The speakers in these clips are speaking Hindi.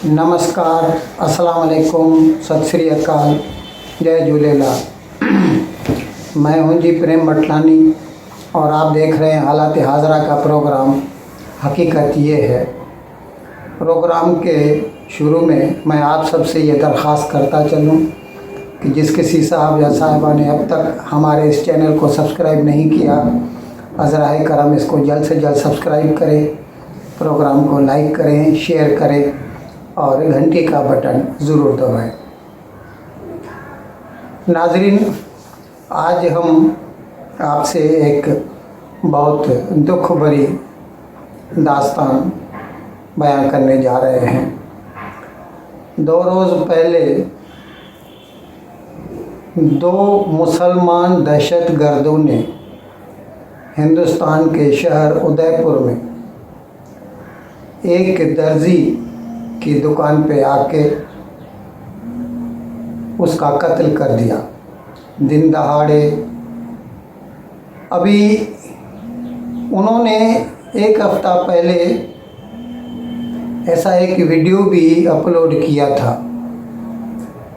नमस्कार, अस्सलाम वालेकुम, सत श्री अकाल, जय झूलेलाल। मैं हूं जी प्रेम मटलानी और आप देख रहे हैं हालात हाजरा का प्रोग्राम। हकीकत ये है, प्रोग्राम के शुरू में मैं आप सबसे ये दरख्वास्त करता चलूं कि जिस किसी साहब या साहिबा ने अब तक हमारे इस चैनल को सब्सक्राइब नहीं किया, अज़राए करम इसको जल्द से जल्द सब्सक्राइब करें, प्रोग्राम को लाइक करें, शेयर करें और घंटी का बटन ज़रूर दबाएं। नाज़रीन, आज हम आपसे एक बहुत दुख भरी दास्तान बयान करने जा रहे हैं। 2 रोज़ पहले 2 मुसलमान दहशतगर्दों ने हिंदुस्तान के शहर उदयपुर में एक दर्जी की दुकान पे आके उसका कत्ल कर दिया दिन दहाड़े। अभी उन्होंने एक हफ्ता पहले ऐसा एक वीडियो भी अपलोड किया था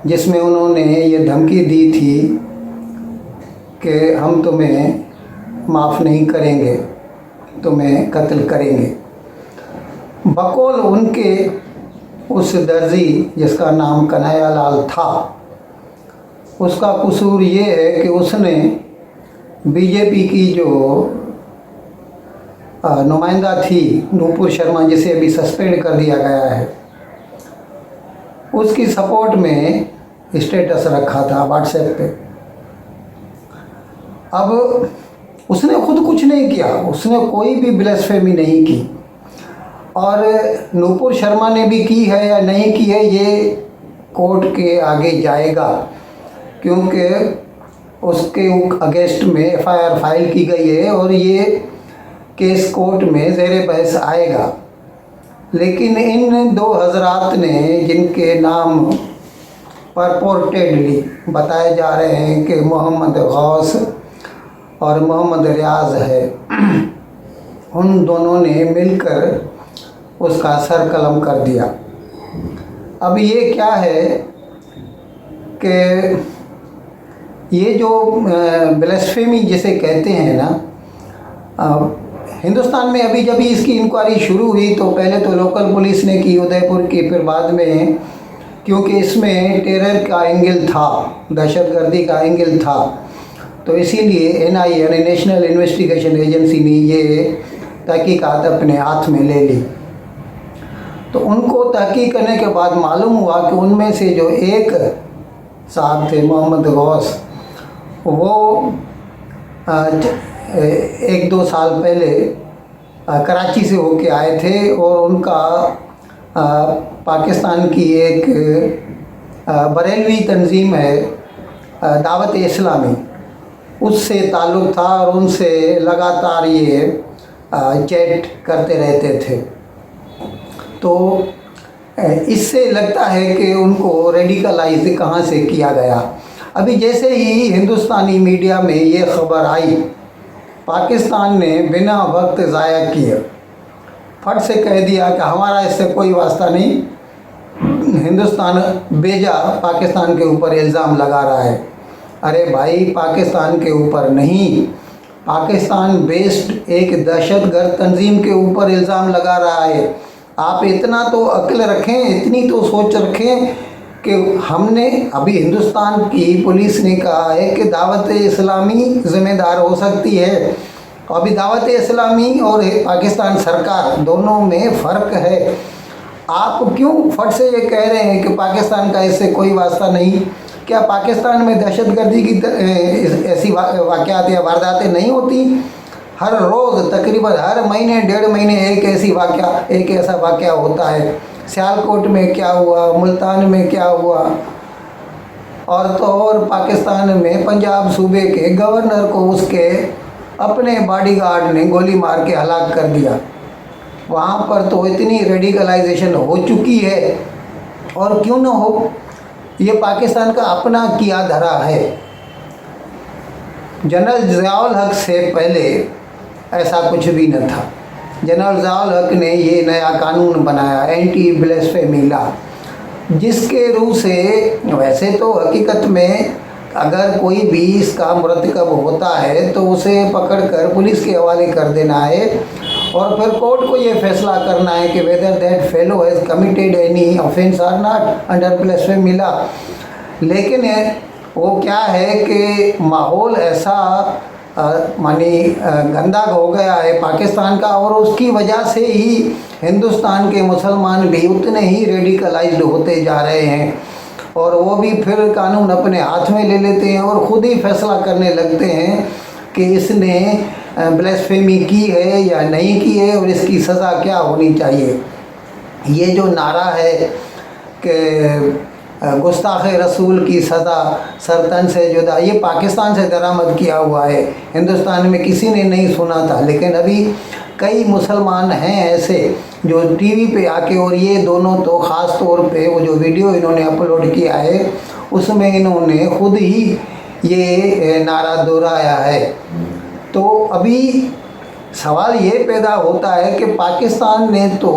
जिसमें उन्होंने ये धमकी दी थी कि हम तुम्हें माफ़ नहीं करेंगे, तुम्हें कत्ल करेंगे। बकौल उनके उस दर्जी जिसका नाम कन्हैयालाल था, उसका कसूर ये है कि उसने बीजेपी की जो नुमाइंदा थी नूपुर शर्मा, जिसे अभी सस्पेंड कर दिया गया है, उसकी सपोर्ट में स्टेटस रखा था व्हाट्सएप पे। अब उसने खुद कुछ नहीं किया, उसने कोई भी ब्लास्फेमी नहीं की और नूपुर शर्मा ने भी की है या नहीं की है ये कोर्ट के आगे जाएगा, क्योंकि उसके अगेंस्ट में एफआईआर फाइल की गई है और ये केस कोर्ट में ज़ेरे बहस आएगा। लेकिन इन 2 हज़रात ने, जिनके नाम परपोर्टेडली बताए जा रहे हैं कि मोहम्मद गौस और मोहम्मद रियाज है, उन दोनों ने मिलकर उसका सर कलम कर दिया। अब ये क्या है कि ये जो ब्लास्फेमी जिसे कहते हैं ना, हिंदुस्तान में अभी जब इसकी इंक्वायरी शुरू हुई तो पहले तो लोकल पुलिस ने की उदयपुर की, फिर बाद में क्योंकि इसमें टेरर का एंगल था, दहशतगर्दी का एंगल था, तो इसीलिए एनआईए यानी नेशनल इन्वेस्टिगेशन एजेंसी ने ये तहकीकात अपने हाथ में ले ली। तो उनको तहकीक करने के बाद मालूम हुआ कि उनमें से जो एक साहब थे मोहम्मद गौस, वो 1-2 साल पहले कराची से होके आए थे और उनका पाकिस्तान की एक बरेलवी तंजीम है दावत इस्लामी, उससे ताल्लुक़ था और उनसे लगातार ये चैट करते रहते थे। तो इससे लगता है कि उनको रेडिकलाइज कहाँ से किया गया। अभी जैसे ही हिंदुस्तानी मीडिया में ये ख़बर आई, पाकिस्तान ने बिना वक्त ज़ाया किए फट से कह दिया कि हमारा इससे कोई वास्ता नहीं, हिंदुस्तान बेजा पाकिस्तान के ऊपर इल्ज़ाम लगा रहा है। अरे भाई, पाकिस्तान के ऊपर नहीं, पाकिस्तान बेस्ड एक दहशतगर्द तंजीम के ऊपर इल्ज़ाम लगा रहा है। आप इतना तो अक्ल रखें, इतनी तो सोच रखें कि हमने अभी हिंदुस्तान की पुलिस ने कहा है कि दावत इस्लामी ज़िम्मेदार हो सकती है। अभी दावत इस्लामी और पाकिस्तान सरकार दोनों में फ़र्क है। आप क्यों फट से ये कह रहे हैं कि पाकिस्तान का इससे कोई वास्ता नहीं? क्या पाकिस्तान में दहशतगर्दी की ऐसी वाक़यात या वारदातें नहीं होती? हर रोज़ तकरीबन हर महीने 1.5 महीने एक ऐसा वाक़या होता है। सियालकोट में क्या हुआ, मुल्तान में क्या हुआ, और तो और पाकिस्तान में पंजाब सूबे के गवर्नर को उसके अपने बॉडीगार्ड ने गोली मार के हलाक कर दिया। वहाँ पर तो इतनी रेडिकलाइजेशन हो चुकी है, और क्यों ना हो, ये पाकिस्तान का अपना किया धरा है। जनरल ज़ियाउल हक से पहले ऐसा कुछ भी न था। जनरल ज़ियाउल हक ने ये नया कानून बनाया, एंटी ब्लेस्फेमी लॉ, जिसके रूप से वैसे तो हकीकत में अगर कोई भी इसका मरतकब होता है तो उसे पकड़कर पुलिस के हवाले कर देना है और फिर कोर्ट को ये फैसला करना है कि whether that fellow has committed any offence or not under blasphemy law. लेकिन वो क्या है कि माहौल ऐसा मानी गंदा हो गया है पाकिस्तान का, और उसकी वजह से ही हिंदुस्तान के मुसलमान भी उतने ही रेडिकलाइज्ड होते जा रहे हैं और वो भी फिर कानून अपने हाथ में ले लेते हैं और ख़ुद ही फैसला करने लगते हैं कि इसने ब्लेस्फेमी की है या नहीं की है और इसकी सज़ा क्या होनी चाहिए। ये जो नारा है कि गुस्ताख रसूल की सज़ा सरतन से जुदा, ये पाकिस्तान से दरामद किया हुआ है, हिंदुस्तान में किसी ने नहीं सुना था। लेकिन अभी कई मुसलमान हैं ऐसे जो टीवी पे आके, और ये दोनों तो ख़ास तौर पे वो जो वीडियो इन्होंने अपलोड किया है उसमें इन्होंने ख़ुद ही ये नारा दोहराया है। तो अभी सवाल ये पैदा होता है कि पाकिस्तान ने तो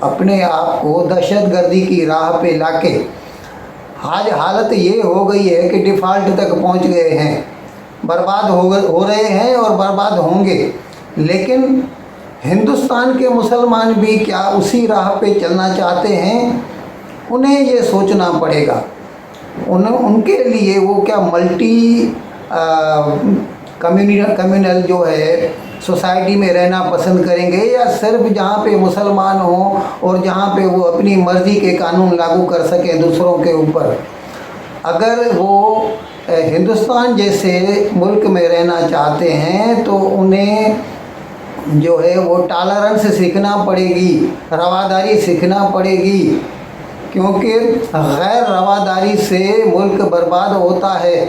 अपने आप को दहशतगर्दी की राह पे लाके आज हालत ये हो गई है कि डिफ़ॉल्ट तक पहुंच गए हैं, बर्बाद हो रहे हैं और बर्बाद होंगे। लेकिन हिंदुस्तान के मुसलमान भी क्या उसी राह पे चलना चाहते हैं? उन्हें ये सोचना पड़ेगा। उनके लिए वो क्या मल्टी कम्युनल जो है सोसाइटी में रहना पसंद करेंगे, या सिर्फ जहाँ पे मुसलमान हों और जहाँ पे वो अपनी मर्ज़ी के कानून लागू कर सकें दूसरों के ऊपर। अगर वो हिंदुस्तान जैसे मुल्क में रहना चाहते हैं तो उन्हें जो है वो टॉलरेंस सीखना पड़ेगी, रवादारी सीखना पड़ेगी, क्योंकि गैर रवादारी से मुल्क बर्बाद होता है।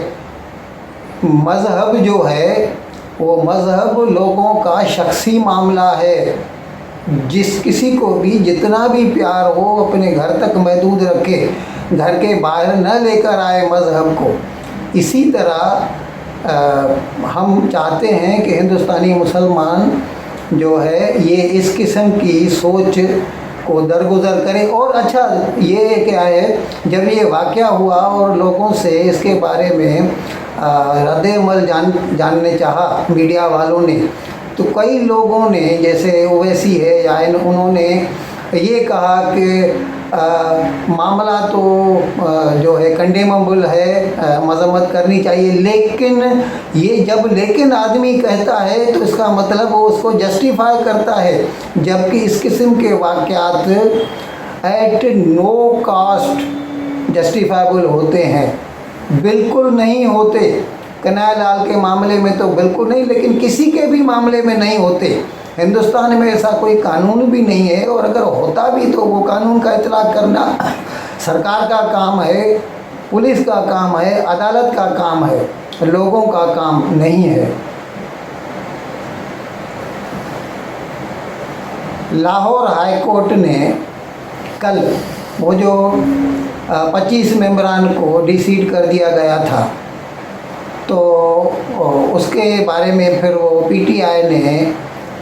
मज़हब जो है वो मज़हब लोगों का शख्सी मामला है। जिस किसी को भी जितना भी प्यार हो अपने घर तक महदूद रखे, घर के बाहर न लेकर आए मज़हब को। इसी तरह हम चाहते हैं कि हिंदुस्तानी मुसलमान जो है ये इस किस्म की सोच को दरगुजर करें। और अच्छा ये क्या है, जब ये वाक़या हुआ और लोगों से इसके बारे में रद्द-ए-अमल जानने चाहा मीडिया वालों ने, तो कई लोगों ने जैसे ओवैसी है या उन्होंने ये कहा कि मामला तो जो है कंडेमेबल है, मजम्मत करनी चाहिए। लेकिन ये जब लेकिन आदमी कहता है तो इसका मतलब वो उसको जस्टिफाई करता है, जबकि इस किस्म के वाक़यात एट नो कास्ट जस्टिफाइबल होते हैं, बिल्कुल नहीं होते। कन्हैयालाल के मामले में तो बिल्कुल नहीं, लेकिन किसी के भी मामले में नहीं होते। हिंदुस्तान में ऐसा कोई कानून भी नहीं है, और अगर होता भी तो वो कानून का इतलाक़ करना सरकार का काम है, पुलिस का काम है, अदालत का काम है, लोगों का काम नहीं है। लाहौर हाई कोर्ट ने कल वो जो 25 मेंबरान को डिसीट कर दिया गया था, तो उसके बारे में फिर वो पीटीआई ने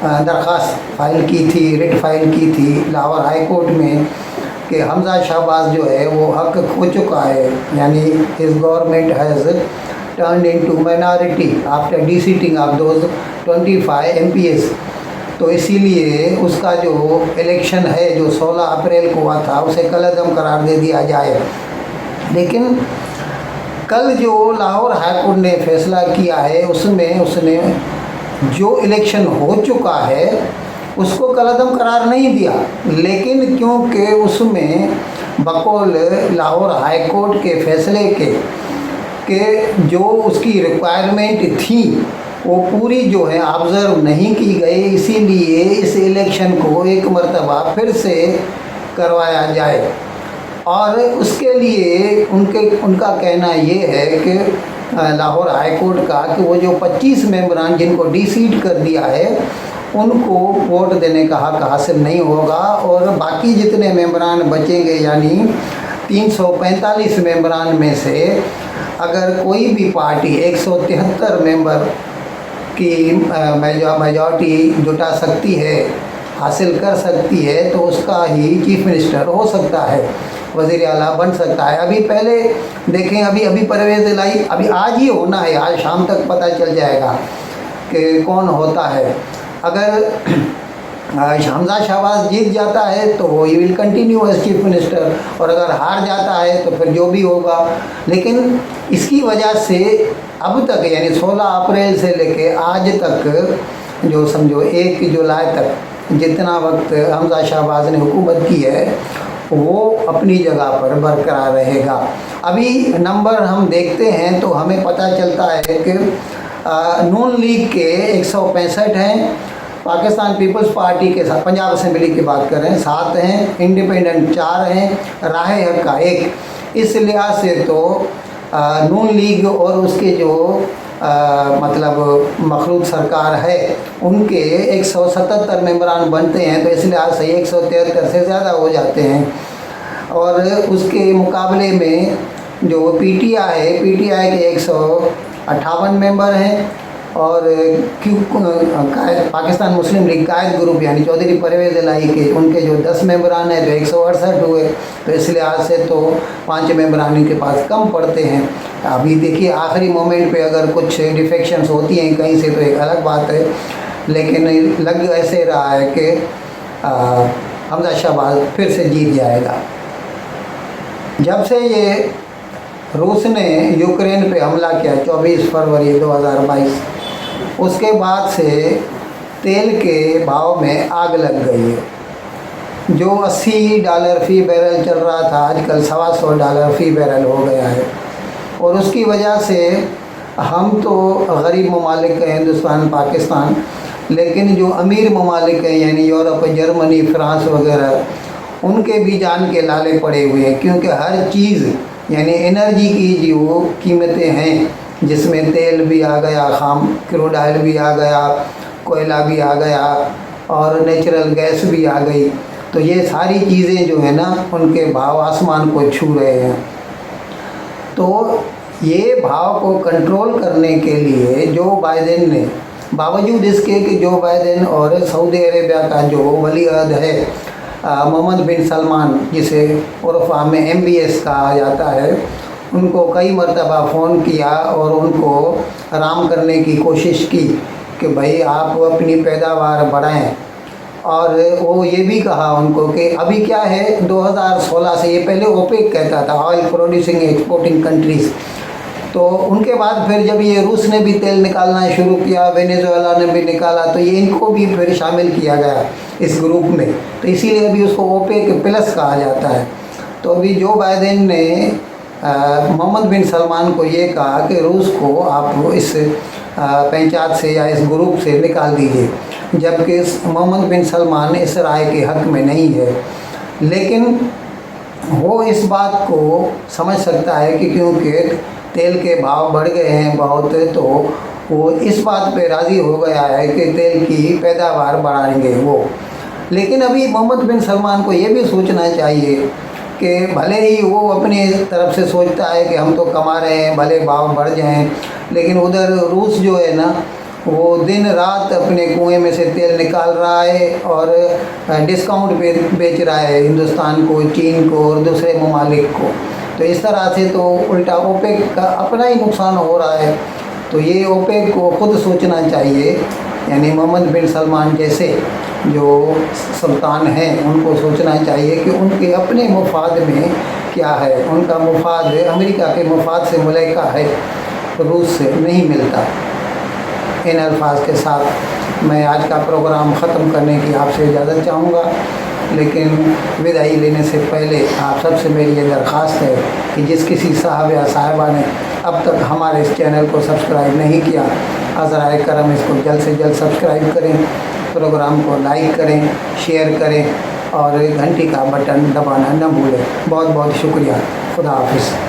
दरख्वास्त फाइल की थी, रिट फाइल की थी लाहौर हाई कोर्ट में कि हमजा शहबाज जो है वो हक खो चुका है, यानी his government has turn into minority after deserting of those 25 MPs। तो इसीलिए उसका जो इलेक्शन है जो 16 अप्रैल को हुआ था उसे कलअदम करार दे दिया जाए। लेकिन कल जो लाहौर हाई कोर्ट ने फैसला किया है उसमें उसने जो इलेक्शन हो चुका है उसको कलअदम करार नहीं दिया, लेकिन क्योंकि उसमें बकौल लाहौर हाई कोर्ट के फैसले के जो उसकी रिक्वायरमेंट थी वो पूरी जो है ऑब्ज़र्व नहीं की गई, इसीलिए इस इलेक्शन को एक मर्तबा फिर से करवाया जाए। और उसके लिए उनका कहना ये है कि लाहौर हाई कोर्ट का कि वो जो 25 मेंबरान जिनको डिसीट कर दिया है उनको वोट देने का हक हासिल नहीं होगा, और बाकी जितने मेंबरान बचेंगे यानी 345 मेंबरान में से अगर कोई भी पार्टी 173 मेंबर की मेजॉरिटी जुटा सकती है हासिल कर सकती है तो उसका ही चीफ मिनिस्टर हो सकता है, वज़ीर आला बन सकता है। अभी पहले देखें, अभी परवेज़ इलाही अभी आज ही होना है, आज शाम तक पता चल जाएगा कि कौन होता है। अगर हमजा शहबाज जीत जाता है तो वो ही will continue as chief minister, और अगर हार जाता है तो फिर जो भी होगा। लेकिन इसकी वजह से अब तक यानी 16 अप्रैल से लेके आज तक जो समझो 1 जुलाई तक जितना वक्त हमजा शहबाज ने हुकूमत की है वो अपनी जगह पर बरकरार रहेगा। अभी नंबर हम देखते हैं तो हमें पता चलता है कि नून लीग के 165 हैं, पाकिस्तान पीपल्स पार्टी के साथ पंजाब असेंबली की बात करें 7 हैं, इंडिपेंडेंट 4 हैं, राहे हक का 1। इस लिहाज से तो नून लीग और उसके जो मतलब मखलूत सरकार है उनके 177 मेंबरान बनते हैं, तो इस लिहाज से 173 से ज़्यादा हो जाते हैं। और उसके मुकाबले में जो पीटीआई है, पीटीआई के 158 मेंबर हैं, और पाकिस्तान मुस्लिम लीग कायद ग्रुप यानी चौधरी परवेज़ इलाही के उनके जो 10 मेंबरान हैं तो 168 हुए। तो इस लिहाज से तो 5 मेंबरान इनके पास कम पड़ते हैं। अभी देखिए आखिरी मोमेंट पे अगर कुछ डिफेक्शंस होती हैं कहीं से तो एक अलग बात है, लेकिन लग ऐसे रहा है कि हमजा शहबाज फिर से जीत जाएगा। जब से ये रूस ने यूक्रेन पे हमला किया 24 फरवरी 2022, उसके बाद से तेल के भाव में आग लग गई है। जो $80 फ़ी बैरल चल रहा था आजकल $125 फ़ी बैरल हो गया है, और उसकी वजह से हम तो गरीब ममालिक हैं हिंदुस्तान पाकिस्तान, लेकिन जो अमीर ममालिक हैं यानी यूरोप, जर्मनी, फ्रांस वगैरह, उनके भी जान के लाले पड़े हुए हैं, क्योंकि हर चीज़ यानी एनर्जी की जो कीमतें हैं जिसमें तेल भी आ गया, खाम क्रूड ऑयल भी आ गया, कोयला भी आ गया और नेचुरल गैस भी आ गई, तो ये सारी चीज़ें जो है ना उनके भाव आसमान को छू रहे हैं। तो ये भाव को कंट्रोल करने के लिए जो बाइडेन ने, बावजूद इसके कि जो बाइडेन और सऊदी अरेबिया का जो वली अहद है मोहम्मद बिन सलमान, जिसे उर्फ़ा में MBS कहा जाता है, उनको कई मरतबा फ़ोन किया और उनको आराम करने की कोशिश की कि भाई आप अपनी पैदावार बढ़ाएं। और वो ये भी कहा उनको कि अभी क्या है 2016 से, ये पहले ओपेक कहता था ऑयल प्रोड्यूसिंग एक्सपोर्टिंग कंट्रीज़, तो उनके बाद फिर जब ये रूस ने भी तेल निकालना शुरू किया, वेनेजुएला ने भी निकाला, तो ये इनको भी फिर शामिल किया गया इस ग्रुप में, तो इसीलिए अभी उसको ओपेक प्लस कहा जाता है। तो अभी जो बाइडेन ने मोहम्मद बिन सलमान को ये कहा कि रूस को आप इस पंचायत से या इस ग्रुप से निकाल दीजिए, जबकि मोहम्मद बिन सलमान इस राय के हक़ में नहीं है। लेकिन वो इस बात को समझ सकता है कि क्योंकि तेल के भाव बढ़ गए हैं बहुत, तो वो इस बात पे राज़ी हो गया है कि तेल की पैदावार बढ़ाएंगे वो। लेकिन अभी मोहम्मद बिन सलमान को ये भी सोचना चाहिए कि भले ही वो अपनी तरफ से सोचता है कि हम तो कमा रहे हैं, भले भाव बढ़ जाएं, लेकिन उधर रूस जो है ना वो दिन रात अपने कुएं में से तेल निकाल रहा है और डिस्काउंट पे बेच रहा है हिंदुस्तान को, चीन को और दूसरे ममालिक को। तो इस तरह से तो उल्टा ओपेक का अपना ही नुकसान हो रहा है। तो ये ओपेक को खुद सोचना चाहिए, यानी मोहम्मद बिन सलमान जैसे जो सुल्तान हैं उनको सोचना चाहिए कि उनके अपने मुफाद में क्या है। उनका मुफाद अमेरिका के मुफाद से मुलाका है, रूस से नहीं मिलता। इन अल्फाज के साथ मैं आज का प्रोग्राम ख़त्म करने की आपसे इजाज़त चाहूँगा, लेकिन विदाई लेने से पहले आप सबसे मेरी ये दरख्वास्त है कि जिस किसी साहब या साहिबा ने अब तक हमारे इस चैनल को सब्सक्राइब नहीं किया, अज़राए करम इसको जल्द से जल्द सब्सक्राइब करें, प्रोग्राम को लाइक करें, शेयर करें और घंटी का बटन दबाना न भूलें। बहुत बहुत शुक्रिया। खुदा हाफिज़।